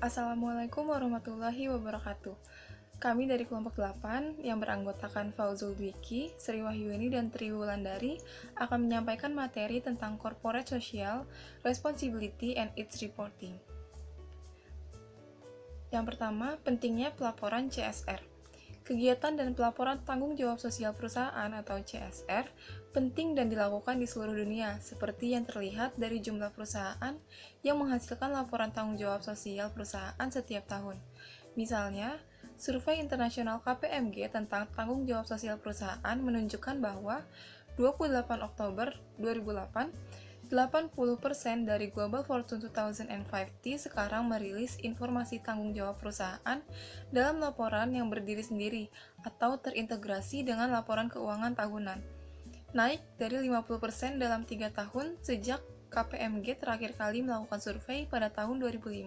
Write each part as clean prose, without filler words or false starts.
Assalamualaikum warahmatullahi wabarakatuh. Kami dari kelompok 8 yang beranggotakan Fauzul Dwiki, Sri Wahyuni, dan Tri Wulandari akan menyampaikan materi tentang Corporate Social Responsibility and its Reporting. Yang pertama, pentingnya pelaporan CSR. Kegiatan dan pelaporan tanggung jawab sosial perusahaan atau CSR penting dan dilakukan di seluruh dunia, seperti yang terlihat dari jumlah perusahaan yang menghasilkan laporan tanggung jawab sosial perusahaan setiap tahun. Misalnya, survei internasional KPMG tentang tanggung jawab sosial perusahaan menunjukkan bahwa 28 Oktober 2008, 80% dari Global Fortune 2050 sekarang merilis informasi tanggung jawab perusahaan dalam laporan yang berdiri sendiri atau terintegrasi dengan laporan keuangan tahunan. Naik dari 50% dalam 3 tahun sejak KPMG terakhir kali melakukan survei pada tahun 2005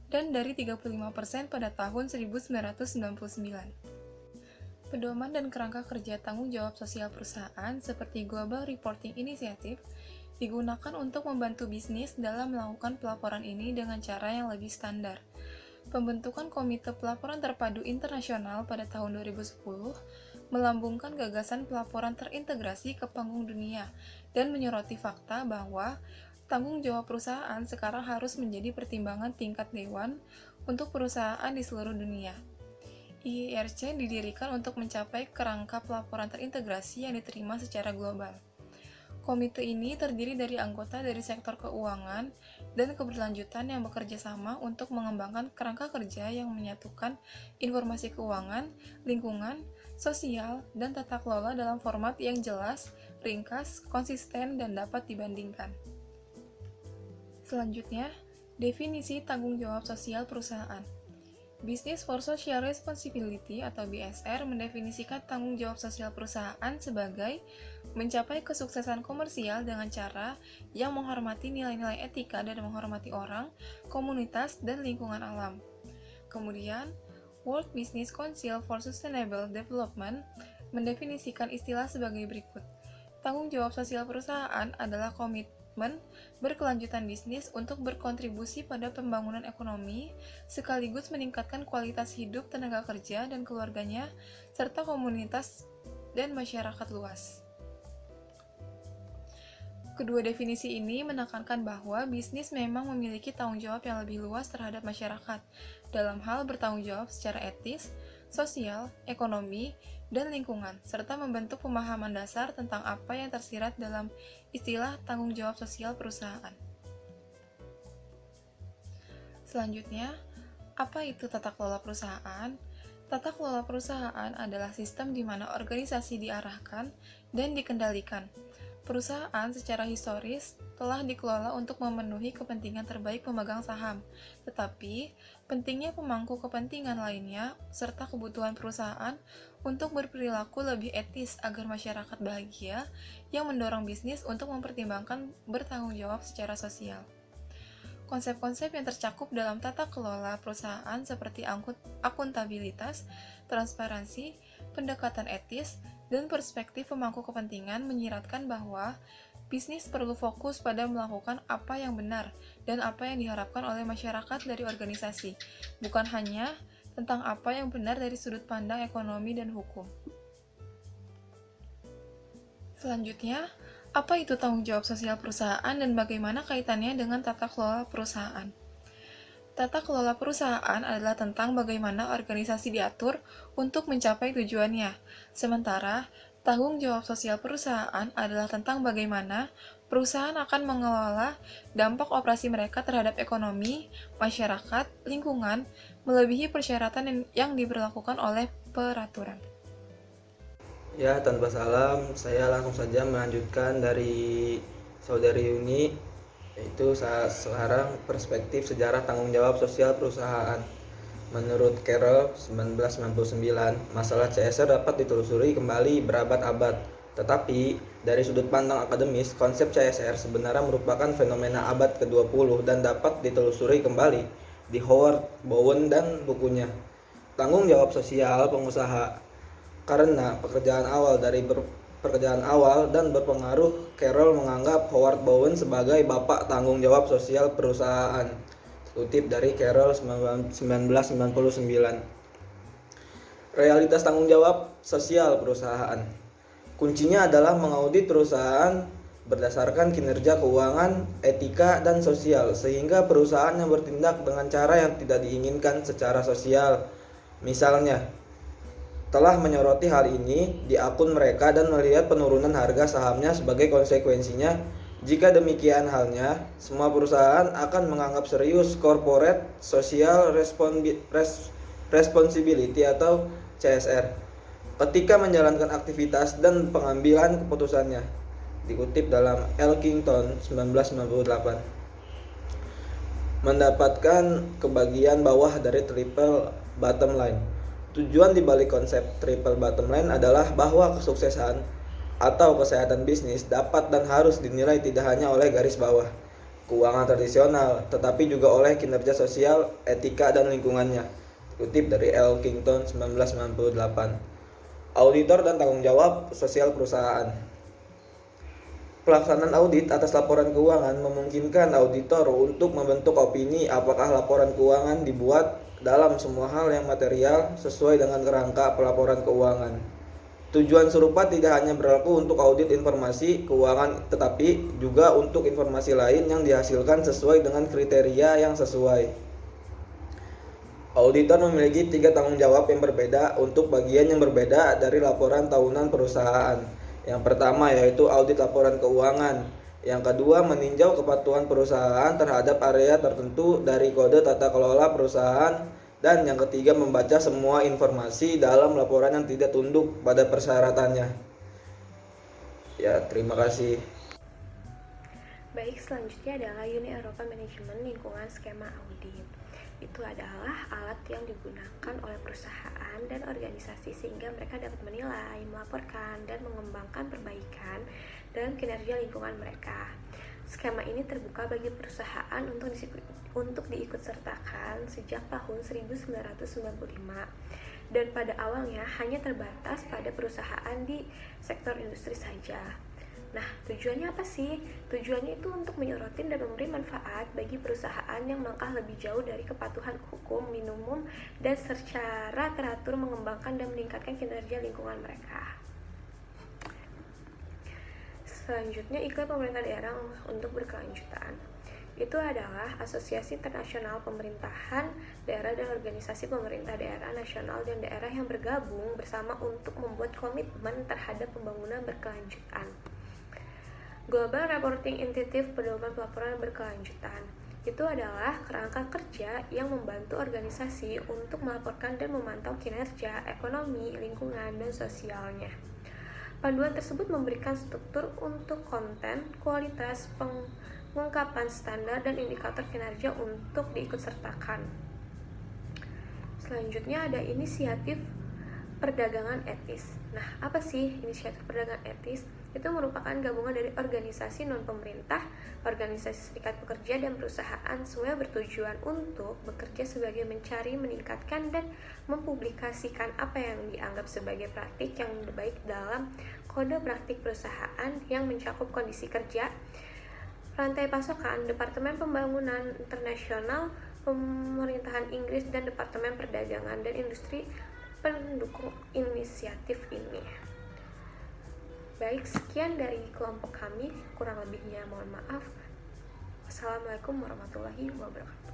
dan dari 35% pada tahun 1999. Pedoman dan kerangka kerja tanggung jawab sosial perusahaan seperti Global Reporting Initiative digunakan untuk membantu bisnis dalam melakukan pelaporan ini dengan cara yang lebih standar. Pembentukan Komite Pelaporan Terpadu Internasional pada tahun 2010 melambungkan gagasan pelaporan terintegrasi ke panggung dunia dan menyoroti fakta bahwa tanggung jawab perusahaan sekarang harus menjadi pertimbangan tingkat dewan untuk perusahaan di seluruh dunia. IIRC didirikan untuk mencapai kerangka pelaporan terintegrasi yang diterima secara global. Komite ini terdiri dari anggota dari sektor keuangan dan keberlanjutan yang bekerja sama untuk mengembangkan kerangka kerja yang menyatukan informasi keuangan, lingkungan, sosial, dan tata kelola dalam format yang jelas, ringkas, konsisten, dan dapat dibandingkan. Selanjutnya, definisi tanggung jawab sosial perusahaan. Business for Social Responsibility atau BSR mendefinisikan tanggung jawab sosial perusahaan sebagai mencapai kesuksesan komersial dengan cara yang menghormati nilai-nilai etika dan menghormati orang, komunitas, dan lingkungan alam. Kemudian, World Business Council for Sustainable Development mendefinisikan istilah sebagai berikut. Tanggung jawab sosial perusahaan adalah komitmen berkelanjutan bisnis untuk berkontribusi pada pembangunan ekonomi, sekaligus meningkatkan kualitas hidup tenaga kerja dan keluarganya, serta komunitas dan masyarakat luas. Kedua definisi ini menekankan bahwa bisnis memang memiliki tanggung jawab yang lebih luas terhadap masyarakat dalam hal bertanggung jawab secara etis, sosial, ekonomi, dan lingkungan, serta membentuk pemahaman dasar tentang apa yang tersirat dalam istilah tanggung jawab sosial perusahaan. Selanjutnya, apa itu tata kelola perusahaan? Tata kelola perusahaan adalah sistem di mana organisasi diarahkan dan dikendalikan. Perusahaan secara historis telah dikelola untuk memenuhi kepentingan terbaik pemegang saham, tetapi pentingnya pemangku kepentingan lainnya serta kebutuhan perusahaan untuk berperilaku lebih etis agar masyarakat bahagia yang mendorong bisnis untuk mempertimbangkan bertanggung jawab secara sosial. Konsep-konsep yang tercakup dalam tata kelola perusahaan seperti akuntabilitas, transparansi, pendekatan etis, dan perspektif pemangku kepentingan menyiratkan bahwa bisnis perlu fokus pada melakukan apa yang benar dan apa yang diharapkan oleh masyarakat dari organisasi, bukan hanya tentang apa yang benar dari sudut pandang ekonomi dan hukum. Selanjutnya, apa itu tanggung jawab sosial perusahaan dan bagaimana kaitannya dengan tata kelola perusahaan? Tata kelola perusahaan adalah tentang bagaimana organisasi diatur untuk mencapai tujuannya, sementara tanggung jawab sosial perusahaan adalah tentang bagaimana perusahaan akan mengelola dampak operasi mereka terhadap ekonomi, masyarakat, lingkungan, melebihi persyaratan yang diberlakukan oleh peraturan. Ya, tanpa salam, saya langsung saja melanjutkan dari Saudari Yuni, yaitu sekarang perspektif sejarah tanggung jawab sosial perusahaan. Menurut Carroll 1999, masalah CSR dapat ditelusuri kembali berabad-abad. Tetapi, dari sudut pandang akademis, konsep CSR sebenarnya merupakan fenomena abad ke-20 dan dapat ditelusuri kembali di Howard Bowen dan bukunya Tanggung Jawab Sosial Pengusaha. Karena pekerjaan awal dan berpengaruh, Carroll menganggap Howard Bowen sebagai bapak tanggung jawab sosial perusahaan. Kutip dari Carroll 1999. Realitas tanggung jawab sosial perusahaan. Kuncinya adalah mengaudit perusahaan berdasarkan kinerja keuangan, etika, dan sosial, sehingga perusahaan yang bertindak dengan cara yang tidak diinginkan secara sosial, misalnya telah menyoroti hal ini di akun mereka dan melihat penurunan harga sahamnya sebagai konsekuensinya. Jika demikian halnya, semua perusahaan akan menganggap serius corporate social responsibility atau CSR ketika menjalankan aktivitas dan pengambilan keputusannya. Dikutip dalam Elkington 1998. Mendapatkan kebagian bawah dari triple bottom line. Tujuan dibalik konsep triple bottom line adalah bahwa kesuksesan atau kesehatan bisnis dapat dan harus dinilai tidak hanya oleh garis bawah keuangan tradisional, tetapi juga oleh kinerja sosial, etika, dan lingkungannya. Kutip dari Elkington 1998. Auditor dan tanggung jawab sosial perusahaan. Pelaksanaan audit atas laporan keuangan memungkinkan auditor untuk membentuk opini apakah laporan keuangan dibuat dalam semua hal yang material sesuai dengan kerangka pelaporan keuangan. Tujuan serupa tidak hanya berlaku untuk audit informasi keuangan, tetapi juga untuk informasi lain yang dihasilkan sesuai dengan kriteria yang sesuai. Auditor memiliki 3 tanggung jawab yang berbeda untuk bagian yang berbeda dari laporan tahunan perusahaan. Yang pertama yaitu audit laporan keuangan. Yang kedua, meninjau kepatuhan perusahaan terhadap area tertentu dari kode tata kelola perusahaan. Dan yang ketiga, membaca semua informasi dalam laporan yang tidak tunduk pada persyaratannya. Ya, terima kasih. Baik, selanjutnya adalah Uni Eropa Manajemen Lingkungan Skema Audit. Itu adalah alat yang digunakan oleh perusahaan dan organisasi sehingga mereka dapat menilai, melaporkan, dan mengembangkan perbaikan dalam kinerja lingkungan mereka. Skema ini terbuka bagi perusahaan untuk diikutsertakan sejak tahun 1995 dan pada awalnya hanya terbatas pada perusahaan di sektor industri saja. Nah, tujuannya apa sih? Tujuannya itu untuk menyorotin dan memberi manfaat bagi perusahaan yang melangkah lebih jauh dari kepatuhan hukum minimum dan secara teratur mengembangkan dan meningkatkan kinerja lingkungan mereka. Selanjutnya, iklim pemerintah daerah untuk berkelanjutan. Itu adalah Asosiasi Internasional Pemerintahan Daerah dan Organisasi Pemerintah Daerah Nasional dan Daerah yang bergabung bersama untuk membuat komitmen terhadap pembangunan berkelanjutan. Global Reporting Initiative Pedoman Pelaporan Berkelanjutan. Itu adalah kerangka kerja yang membantu organisasi untuk melaporkan dan memantau kinerja, ekonomi, lingkungan, dan sosialnya. Panduan tersebut memberikan struktur untuk konten, kualitas, pengungkapan standar, dan indikator kinerja untuk diikutsertakan. Selanjutnya ada inisiatif perdagangan etis. Nah, apa sih inisiatif perdagangan etis? Itu merupakan gabungan dari organisasi non-pemerintah, organisasi serikat pekerja, dan perusahaan, semua bertujuan untuk bekerja sebagai mencari, meningkatkan, dan mempublikasikan apa yang dianggap sebagai praktik yang baik dalam kode praktik perusahaan yang mencakup kondisi kerja, rantai pasokan, Departemen Pembangunan Internasional, Pemerintahan Inggris, dan Departemen Perdagangan dan Industri pendukung inisiatif ini. Baik, sekian dari kelompok kami, kurang lebihnya mohon maaf. Wassalamualaikum warahmatullahi wabarakatuh.